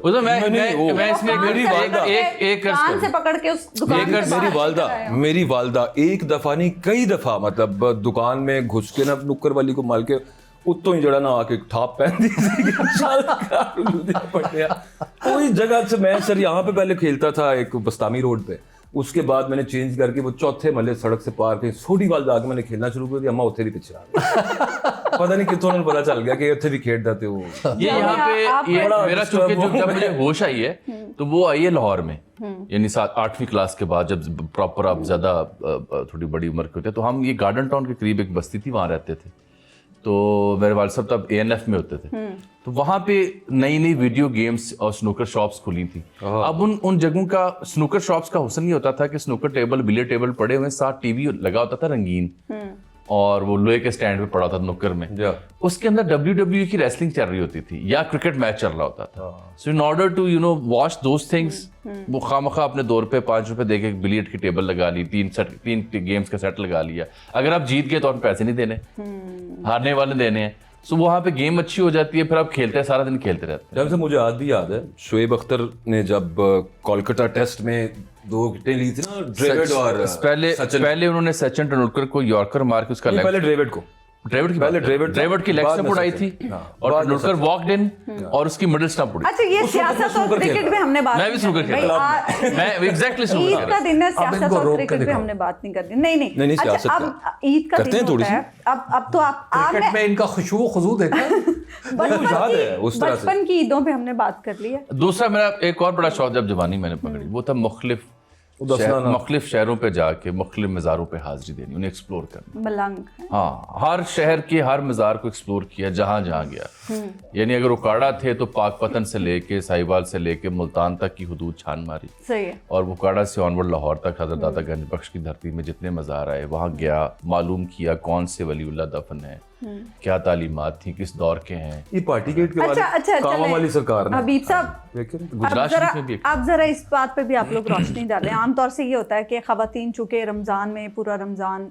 उसमें मैं नहीं, वो- मैं इसमें कान मेरी से वालदा- पकड़ के- एक कान से पकड़ के उस दुकान एक से अर्ज बाहर मेरी वालदा लेकर आए हो। मेरी वालदा एक दफा नहीं कई दफा मतलब दुकान में घुस के ना नुक्कर वाली को माल के उत्तों ही जड़ा ना आके ठाप पहन दी कोई जगह से मैं सर यहाँ पे पहले खेलता था एक बस्तामी रोड पे, उसके बाद मैंने चेंज करके वो चौथे महल्ले सड़क से पार के छोटी वाल जाके मैंने खेलना शुरू कर दिया। अम्मा उत्थे भी पीछे आ गई। पता नहीं कितनों ने पता चल गया कि उत्थे भी खेल जाते हो। ये यहाँ आप- पे ये बड़ा मेरा disturb चूंकि हुआ जब मुझे होश आई है तो वो आई है लाहौर में, यानी 7-8वीं क्लास के बाद, जब प्रॉपर आप ज्यादा थोड़ी बड़ी उम्र के होते हैं, तो हम ये गार्डन टाउन के करीब एक बस्ती थी, वहाँ रहते थे। तो मेरे वालिद साहब तब ANF में होते थे, तो वहाँ पे नई नई वीडियो गेम्स और स्नूकर शॉप्स खुली थी। अब उन जगहों का स्नूकर शॉप्स का हुसन ये होता था कि स्नूकर टेबल, बिलियर्ड टेबल पड़े हुए, साथ टीवी लगा होता था रंगीन, और वो लोहे के स्टैंड पे पड़ा था नुक्कर में। उसके अंदर WWE की रेसलिंग चल रही होती थी या क्रिकेट मैच चल रहा होता था। So in order to watch those things, वो खामखा अपने दौर पे 5 रुपए देके एक बिलियर्ड की टेबल लगा ली, 3 गेम्स का सेट लगा लिया। अगर आप जीत गए तो आप पैसे नहीं देने, हारने वाले देने हैं। सो वहाँ पे गेम अच्छी हो जाती है, फिर आप खेलते हैं, सारा दिन खेलते रहते हैं। जब से मुझे आज भी याद है, शोएब अख्तर ने जब कोलकाता टेस्ट में 2 विकेटें ली थी ना, ड्रेविड और सचिन। पहले उन्होंने सचिन तेंदुलकर को यॉर्कर मार के उसका नहीं, पहले ड्रेविड को ड्रेविड की लेग बाद स्टंप में उड़ाई सचिन। थी, हाँ, और बाद में तेंदुलकर वॉकड इन और उसकी मिडिल स्टंप उड़ी। अच्छा, ये उस वक्त सियासत और स्नूकर क्रिकेट खेला। में हमने बात मैं भी नहीं स्नूकर करनी। खेला। भाई, मैं एग्जैक्टली ईद स्नूकर का दिन है, अब सियासत इनको और रोक के क्रिकेट पे दिखाओ। हमने बात नहीं करनी। नहीं नहीं नहीं, अच्छा, सियासत अब ईद का करते दिन हैं थोड़ी होता है, अब तो आप क्रिकेट में इनका खुशबू खुजू देखा। याद है उस तरह से। बचपन की ईदों पे हमने बात कर ली है। दूसरा मेरा एक और बड़ा शौक जब जवानी मैंने पकड़ी, वो था मुख्तलिफ शहरों पे जाके मुख्तलिफ मज़ारों पे हाजिरी देनी, उन्हें एक्सप्लोर करना। मलंग है। हाँ, हर शहर के हर मज़ार को एक्सप्लोर किया जहाँ जहाँ गया। यानी अगर उकाड़ा थे तो पाकपतन से लेके साहिवाल से लेके मुल्तान तक की हुदूद छान मारी, सही है। और उकाड़ा से ऑनवर्ड लाहौर तक हज़रत दाता गंज बख्श की धरती में जितने मज़ार आए वहाँ गया, मालूम किया कौन से वलीउल्लाह दफन है, क्या तालीमात थी, किस दौर के हैं। ये पार्टी गेट के अच्छा अच्छा, कामा चलें। वाली सरकार ने हबीब साहब, देखें गुजरात शरीफ में भी एक- आप जरा इस बात पे भी आप लोग रोशनी डालें। आमतौर से ये होता है कि ख़वातीन चूँकि रमज़ान में पूरा रमज़ान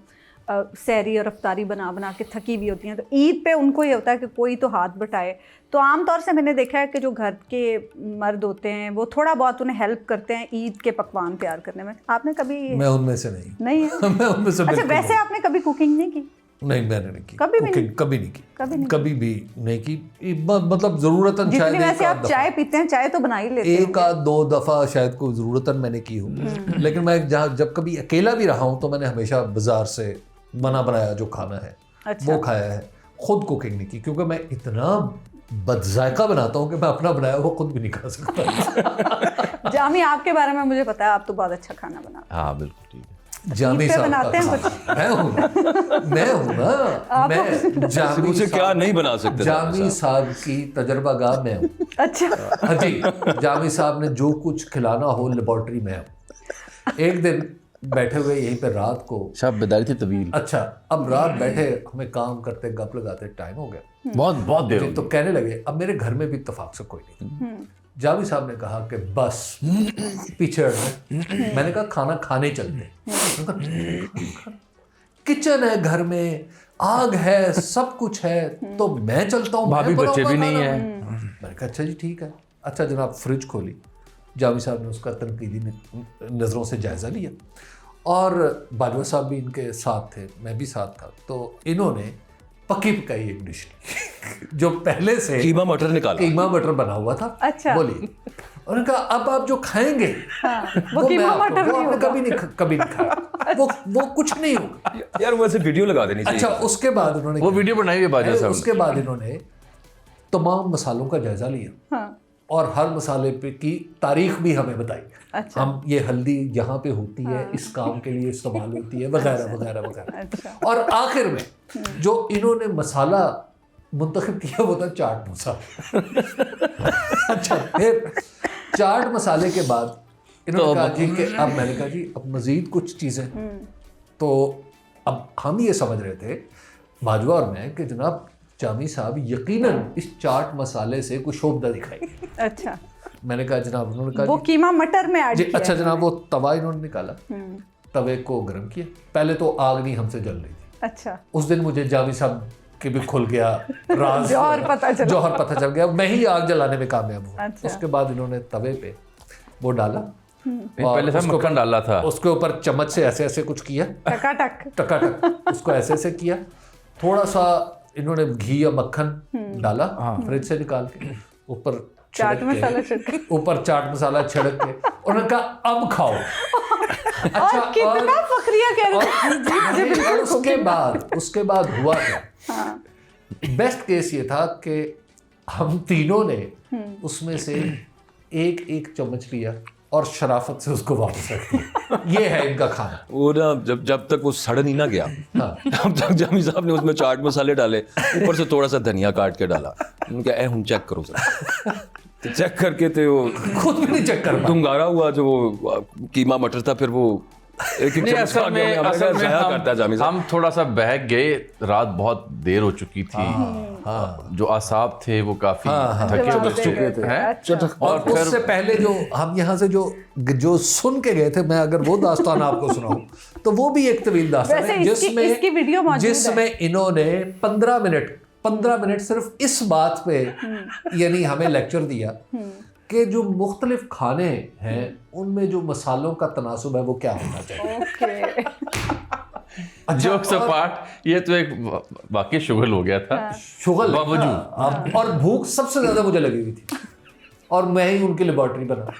सहरी और अफ्तारी बना बना के थकी हुई होती हैं, तो ईद पे उनको ये होता है कि कोई तो हाथ बटाए। तो आमतौर से मैंने देखा है कि जो घर के मर्द होते हैं वो थोड़ा बहुत उन्हें हेल्प करते हैं ईद के पकवान तैयार करने में। आपने कभी? मैं उनमें से नहीं है? मैं उनमें से अच्छा, बिल्कुल वैसे आपने कभी कुकिंग नहीं की? नहीं, मैंने नहीं की कभी भी कुकिंग, नहीं? कभी नहीं की, कभी भी नहीं की। मतलब जरूरतन शायद जितनी वैसे एक आप आध चाय पीते हैं, चाय तो बना ही लेते हैं। एक आध दो दफा शायद कोई जरूरतन मैंने की हो, लेकिन मैं जब कभी अकेला भी रहा हूँ तो मैंने हमेशा बाजार से बना बनाया जो खाना है अच्छा। वो खाया है। खुद कुकिंग नहीं की, क्योंकि मैं इतना बदजायका बनाता हूँ कि मैं अपना बनाया वो खुद भी नहीं खा सकता। जामी, आपके बारे में मुझे पता है, आप तो बहुत अच्छा खाना बनाते हाँ बिल्कुल ठीक है। जामी ईद पे साहब बनाते हैं का मैं हूँ ना मैं जामी मुझे क्या नहीं बना सकते? जामी साहब की तजर्बागाह में हूँ। अच्छा। हाँ जी, जामी साहब ने जो कुछ खिलाना हो लेबॉर्ट्री में हूँ। एक दिन बैठे हुए यहीं पे रात को, शायद बेदारी थी तवील। अच्छा, अब रात बैठे हमें काम करते गप लगाते टाइम हो गया, बहुत देर हो तो कहने लगे, अब मेरे घर में भी इत्तेफाक से कोई नहीं। जावी साहब ने कहा कि बस पीछे हटना। मैंने कहा खाना खाने चलते। किचन है घर में, आग है, सब कुछ है, तो मैं चलता हूँ, भाभी मैं बच्चे भी बनाऊंगा नहीं खाना। है। मैंने कहा अच्छा जी ठीक है। अच्छा जनाब, फ्रिज खोली, जावी साहब ने उसका तनकीदी नज़रों से जायज़ा लिया और बाजवा साहब भी इनके साथ थे, मैं भी साथ था। तो इन्होंने पकी पकाई एक डिश जो पहले से कीमा मटर निकाला, कीमा मटर बना हुआ था। अच्छा। बोलिए। उन्होंने कहा अब आप जो खाएंगे वो कीमा मटर वो नहीं आपने होगा। कभी नहीं खाया, वो कुछ नहीं होगा। यार वैसे वीडियो लगा देनी चाहिए। अच्छा, उसके बाद उन्होंने वो वीडियो बनाई हुई है बाजवा साहब ने। उसके बाद इन्होंने तमाम मसालों का जायजा लिया हाँ। और हर मसाले पे की तारीख भी हमें बताई। अच्छा। हम ये हल्दी यहाँ पे होती है, इस काम के लिए इस्तेमाल होती है, वगैरह वगैरह वगैरह। अच्छा। और आखिर में जो इन्होंने मसाला मुंतखब किया वो था चाट मसाला। अच्छा, फिर चाट मसाले के बाद इन्होंने कहा जी कि अब, मैंने कहा जी अब मजीद कुछ चीज़ें। तो अब हम ये समझ रहे थे बाजवा और मैं कि जनाब जामी साहब यकीनन इस चाट मसाले से कुछ शोभा दिखाएंगे। अच्छा। मैंने कहा जनाब, उन्होंने कहा वो जी, कीमा मटर में ऐड किया। अच्छा जनाब, वो तवा इन्होंने निकाला, तवे को गर्म किया। पहले तो आग नहीं हमसे जल रही थी। अच्छा। उस दिन मुझे जावी साहब के भी खुल गया राज, जौहर पता चल गया, मैं ही आग जलाने में कामयाब हुआ। अच्छा। उसके बाद इन्होंने तवे पे वो डाला, पहले से मक्खन डाला था, उसके ऊपर चम्मच से ऐसे ऐसे कुछ किया, टकाटक उसको ऐसे ऐसे किया। थोड़ा सा इन्होंने घी या मक्खन डाला फ्रिज से निकाल के, ऊपर चाट मसाला छिड़क, ऊपर चाट मसाला छिड़क के उन्होंने कहा अब खाओ। अच्छा, और कितना फखरिया कह रहे थे। और उसके बाद हुआ क्या? बेस्ट केस ये था कि हम तीनों ने उसमें से एक एक चम्मच लिया और शराफत से उसको वापस रख दिया। ये है इनका खाना। वो ना जब तक वो सड़ नहीं ना गया, तब तक जामी साहब ने उसमें चाट मसाले डाले, ऊपर से थोड़ा सा धनिया काट के डाला। उनका हम चेक करो जरा। तो चेक करके तो वो खुद भी नहीं चेक कर पाए। दुंगारा हुआ जो वो कीमा मटर था, फिर वो एक नहीं, असल में करता है जामी साहब। हम थोड़ा सा बहक गए, रात बहुत देर हो चुकी थी। जो आसाब थे वो काफी थके हो चुके थे हैं। और उससे पहले जो हम यहाँ से जो सुन के गए थे, मैं अगर वो दास्तान आपको सुनाऊं तो वो भी एक तवील दास्तान है इसकी वीडियो मौजूद है। जिसमें इन्होंने 15 मिनट सिर्फ इस बात पे यानी हमें लेक्चर दिया कि जो मुख्तलिफ खाने हैं उनमें जो मसालों का तनासुब है वो क्या होना चाहिए। जोक्स अपार्ट, ये तो एक वाकई शुगल हो गया था। शुगल बावजूद और भूख सबसे ज्यादा मुझे लगी हुई थी और मैं ही उनकी लेबॉर्ट्री बना।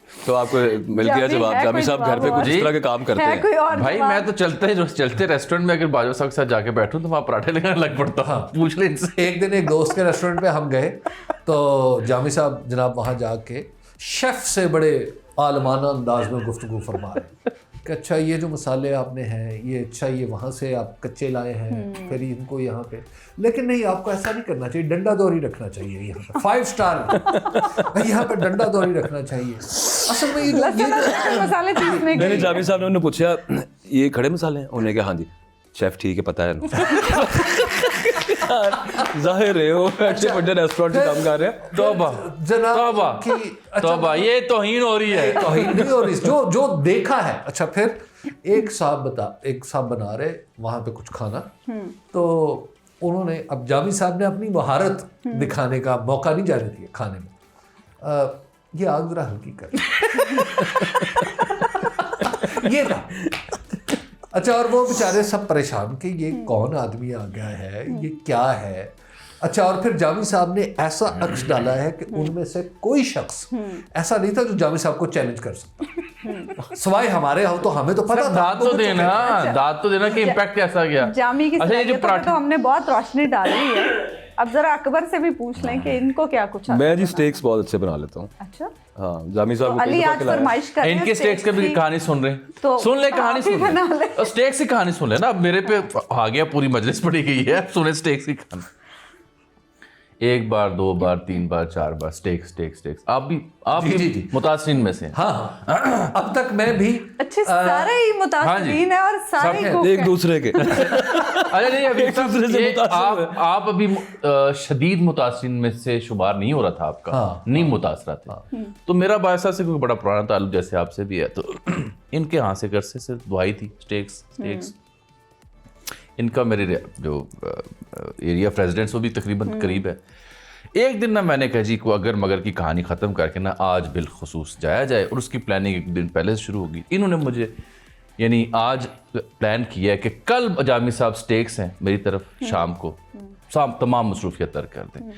तो आपको मिल गया जवाब, जामी साहब घर पे कुछ इस तरह के काम करते हैं। कोई और भाई मैं तो चलते रेस्टोरेंट में अगर बाजवा साहब के साथ जाके बैठूं तो वहाँ पराठे लगाने लग पड़ता। हाँ, पूछ ले इनसे। एक दिन एक दोस्त के रेस्टोरेंट पे हम गए तो जामी साहब जनाब वहाँ जाके शेफ से बड़े आलमाना अंदाज में गुफ्तगू फरमा रहे कि अच्छा ये जो मसाले आपने हैं ये, अच्छा ये वहाँ से आप कच्चे लाए हैं, फिर इनको यहाँ पे, लेकिन नहीं आपको ऐसा नहीं करना चाहिए, डंडा दौरी रखना चाहिए यहाँ पे 5 स्टार यहाँ पे डंडा दौरी रखना चाहिए। असल में ये मसाले पीसने के मैंने जामी साहब ने उन्हें पूछा ये खड़े मसाले हैं, उन्होंने कहा हाँ जी। शेफ ठीक है, पता है। जाहिर है वो अच्छे बड़े रेस्टोरेंट में काम कर रहे हैं। तौबा जनाब तौबा की तौबा, ये तौहीन हो रही है। तौहीन नहीं हो रही, जो देखा है। अच्छा, फिर एक साहब बना रहे वहां पे कुछ खाना, तो उन्होंने, अब जामी साहब ने अपनी महारत दिखाने का मौका नहीं जाने दिया खाने में। ये आग जरा हल्की कर ये था। अच्छा, और वो बेचारे सब परेशान कि ये कौन आदमी आ गया है, ये क्या है। अच्छा, और फिर जामी साहब ने ऐसा अक्स डाला है कि उनमें से कोई शख्स ऐसा नहीं था जो जामी साहब को चैलेंज कर सकता, सवाए हमारे हो। तो हमें तो पता था, दाद तो देना, दाद तो देना कि इम्पैक्ट कैसा गया। जामी की अच्छा, ये जो सलाहियतों पे तो हमने बहुत रोशनी डाली है। अब जरा अकबर से भी पूछ लें कि इनको क्या कुछ आता मैं जी है। स्टेक्स बहुत अच्छे बना लेता हूँ। अच्छा, हाँ, जामी साहब तो को अली कई दफा आज खिलाया। फरमाइश कर रहे हैं इनके स्टेक्स की भी कहानी सुन रहे हैं, तो सुन ले कहानी, आप ही सुन बना ले। ले स्टेक्स की कहानी सुन ले ना। अब मेरे पे आ गया, पूरी मजलिस पड़ी गई है, अब सुने स्टेक्स की कहानी। एक बार, दो बार, तीन बार, चार बार स्टेक्स स्टेक्स स्टेक्स। आप जी। मुतासिरीन में से हैं। हाँ, अब तक मैं भी अच्छे सारे ही मुतासिरीन है और सारे सब कुक एक हैं। दूसरे के अरे नहीं, अभी एक दूसरे से ये मुतासिर है। आप अभी शदीद मुतासिरीन में से शुमार नहीं हो रहा था आपका। हाँ, नहीं मुतासरा थे। तो मेरा बायसा से कोई बड़ा पुराना ताल्लुक जैसे आपसे भी है, तो इनके यहाँ से घर से सिर्फ दुआई थी, स्टेक्स। इनका मेरे जो एरिया ऑफ रेजिडेंस वो भी तकरीबन करीब है। एक दिन ना मैंने कहा जी को अगर मगर की कहानी ख़त्म करके ना आज बिलखुसूस जाया जाए, और उसकी प्लानिंग एक दिन पहले से शुरू होगी। इन्होंने मुझे यानी आज प्लान किया है कि कल जामी साहब स्टेक्स हैं मेरी तरफ शाम को, तमाम मसरूफियत तर्क कर दें।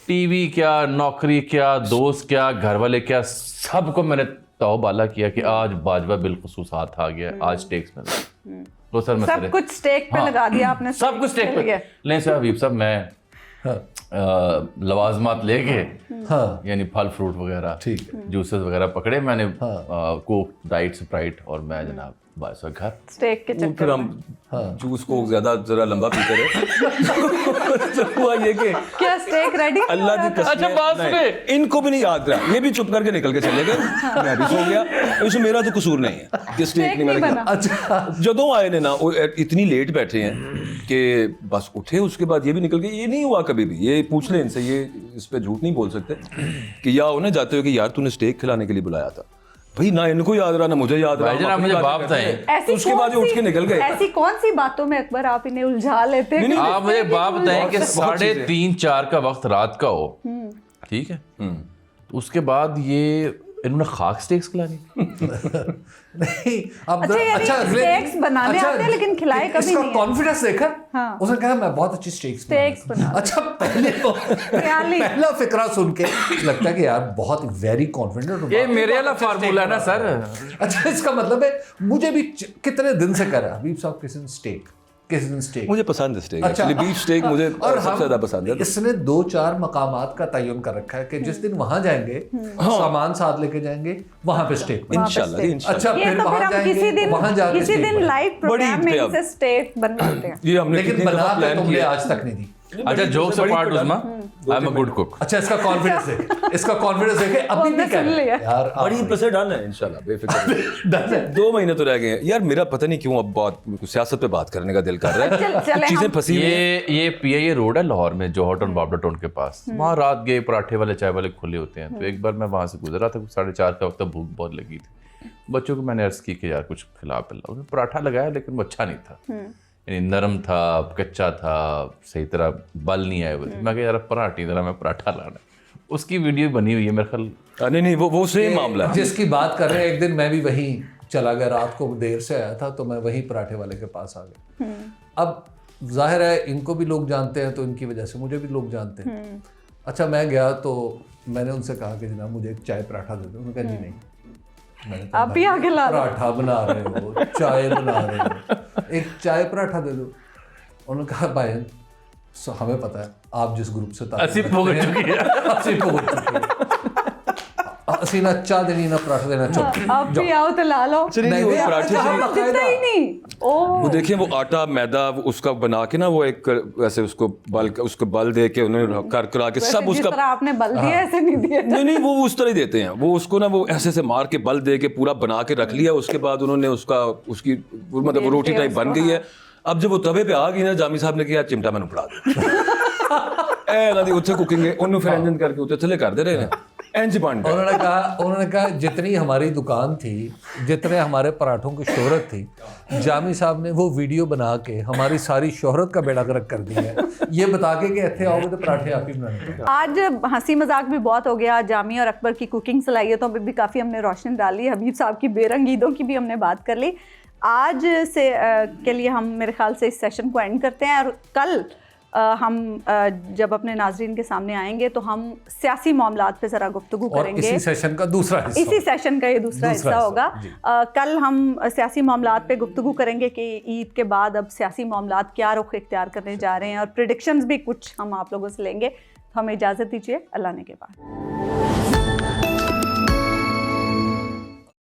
टीवी क्या, नौकरी क्या, दोस्त क्या, घर वाले क्या, सबको मैंने तौबाला किया कि आज बाजवा बिलखुसूस हाथ आ गया, आज स्टेक्स में तो सर मैं सब कुछ स्टेक पे लगा दिया आपने। सब कुछ स्टेक पे। लें साहब, हबीब साहब, मैं लवाजमात लेके, हाँ, यानी फल फ्रूट वगैरह, ठीक है, जूसेस वगैरह पकड़े मैंने, कोक, डाइट, स्प्राइट, और मैं जनाब बस घर स्टेक के वो चक्कर फिर हम जूस को ज्यादा जरा लंबा पीते रहे। तो हुआ ये कि क्या स्टेक रेडी? अल्लाह की कसम, अच्छा, बात नहीं, सुने। इनको भी नहीं याद रहा, ये भी चुप करके निकल के चले गए, मैं भी सो गया। इसमें मेरा तो कसूर नहीं है कि स्टेक नहीं नहीं बना। बना। अच्छा, जदों आए ने ना, वो इतनी लेट बैठे हैं कि बस उठे, उसके बाद ये भी निकल गए। ये नहीं हुआ कभी भी, ये पूछ ले इनसे, ये इस पे झूठ नहीं बोल सकते कि या उन्हें जाते हो कि यार तूने स्टेक खिलाने के लिए बुलाया था। भाई ना इनको याद रहा ना मुझे याद रहा। भाईजान, आप मुझे बात बताएं। ऐसी उसके बाद ये कौन उठ के सी- निकल गए। ऐसी कौन सी बातों में अकबर आप इन्हें उलझा लेते हैं? नहीं, आप मुझे बात बताएं कि बहुत 3:30-4 का वक्त रात का हो, ठीक है, तो उसके बाद ये इन्होंने खाक स्टेक्स खिलानी। नहीं, अब अच्छा, यानी स्टेक्स बनाने आते हैं लेकिन खिलाए कभी इसका नहीं है। कॉन्फिडेंस देखा, हाँ। उसने कहा मैं बहुत अच्छी स्टेक्स बना अच्छा, पहले तो ख्याली। पहला फिक्रा सुन के लगता है कि यार बहुत वेरी कॉन्फिडेंट। ये मेरे वाला फार्मूला है ना सर। अच्छा, इसका मतलब है मुझे भी कितने दिन से कर रहा है हबीब साहब किसी दिन स्टेक, किसी दिन स्टेक। मुझे पसंद है स्टेक, अच्छा, एक्चुअली बीफ स्टेक मुझे और सबसे ज्यादा पसंद है। इसने 2-4 मकामात का तयन कर रखा है कि जिस दिन वहां जाएंगे सामान साथ लेके जाएंगे, वहां पे स्टेक। इंशाल्लाह जी, इंशाल्लाह। अच्छा, ये फिर तो फिर वहां हम किसी जाएंगे, दिन वहां जाके किसी steak दिन बनाएंगे। लाइव प्रोग्राम में ईद पे इनसे स्टेक बनवाते हैं। ये हमने लेकिन कितनी दफा बना के प्लान तुमने किया। आज तक नहीं दी। अच्छा, jokes apart Usma, I am a good cook. अच्छा, इसका कॉन्फिडेंस देखे, इसका कॉन्फिडेंस देखे, अभी भी हमने कह सुन रहे लिया। हैं, यार आप- बड़ी पैसे डन है इंशाल्लाह, बेफिक्र। डन है। 2 महीने तो रह गए हैं यार। मेरा पता नहीं क्यों अब बहुत सियासत पे बात करने का दिल कर रहा है। चले चीजें हम- फंसी हुई हैं। ये PIA रोड है लाहौर में, जौहर और बाबला टाउन के पास। वहाँ रात गए, पराठे वाले, चाय वाले खुले होते हैं। तो एक बार मैं वहाँ से गुजरा था, 4:30 का वक्त, भूख बहुत लगी थी। बच्चों को मैंने अर्ज की कि यार कुछ खिला पिला। उन्होंने पराठा लगाया लेकिन वो अच्छा नहीं था, यानी नरम था, कच्चा था, सही तरह बल नहीं आए हुए थे। मैं कहा यार पराठी जरा, मैं पराठा लाना। उसकी वीडियो बनी हुई है मेरे ख्याल। नहीं, वो सेम मामला है। जिसकी बात कर रहे हैं, एक दिन मैं भी वहीं चला गया, रात को देर से आया था, तो मैं वहीं पराठे वाले के पास आ गया। अब जाहिर है इनको भी लोग जानते हैं, तो इनकी वजह से मुझे भी लोग जानते हैं। अच्छा, मैं गया तो मैंने उनसे कहा कि जनाब मुझे एक चाय पराठा दे दो। उन्होंने कहा जी नहीं, मैंने कहा, आप भी आगे ला रहे हो। पराठा बना रहे हो, चाय बना रहे हो, एक चाय पराठा दे दो। उन्होंने कहा भाई हमें पता है आप जिस ग्रुप से अस्सी भुगत चुकी है। अस्सी भुगत चुकी है। असी ना चाय देनी ना पराठा देना, चुप आप भी आओ तो ला लो। नहीं, वो पराठे से जितना ही नहीं। ओह, वो देखिए, वो आटा मैदा उसका बना के ना, वो एक वैसे उसको बल दे के उन्होंने कर के सब जिस उसका। तरह आपने बल दिया ऐसे नहीं दिया। नहीं, वो उस तरह ही देते हैं। वो उसको ना वो ऐसे से मार के बल दे के पूरा बना के रख लिया। उसके बाद उन्होंने उसकी मतलब वो रोटी टाइप बन गई है। अब जब वो तवे पे आ गई ना, जामी साहब ने किया चिमटा मैंने फड़ा दिया ए ना दी उत्थे कुकिंग ਉਹਨੂੰ ਫਿਰ ਇੰਜਨ ਕਰਕੇ ਉੱਤੇ ਥੱਲੇ ਕਰਦੇ ਰਹੇ ਨੇ इंज बन गया। उन्होंने कहा जितनी हमारी दुकान थी, जितने हमारे पराठों की शोहरत थी, जामी साहब ने वो वीडियो बना के हमारी सारी शोहरत का बेड़ा गर्क कर दिया है, ये बता के कि इतने आओगे तो पराठे आप ही बनाने। आज हंसी मजाक भी बहुत हो गया, जामी और अकबर की कुकिंग सलाहियतों पे भी काफ़ी हमने रोशनी डाली, हबीब साहब की बेरंग ईदों की भी हमने बात कर ली। आज से के लिए हम मेरे ख्याल से इस सेशन को एंड करते हैं, और कल हम जब अपने नाजरीन के सामने आएंगे तो हम सियासी मामलात पे ज़रा गुफ्तगू करेंगे। इसी सेशन का दूसरा हिस्सा, इसी सेशन का ये दूसरा हिस्सा होगा। कल हम सियासी मामलात पे गुफ्तगू करेंगे कि ईद के बाद अब सियासी मामलात क्या रुख इख्तियार करने जा रहे हैं, और प्रिडिक्शंस भी कुछ हम आप लोगों से लेंगे। तो हमें इजाज़त दीजिए, अल्लाह ने के बाद।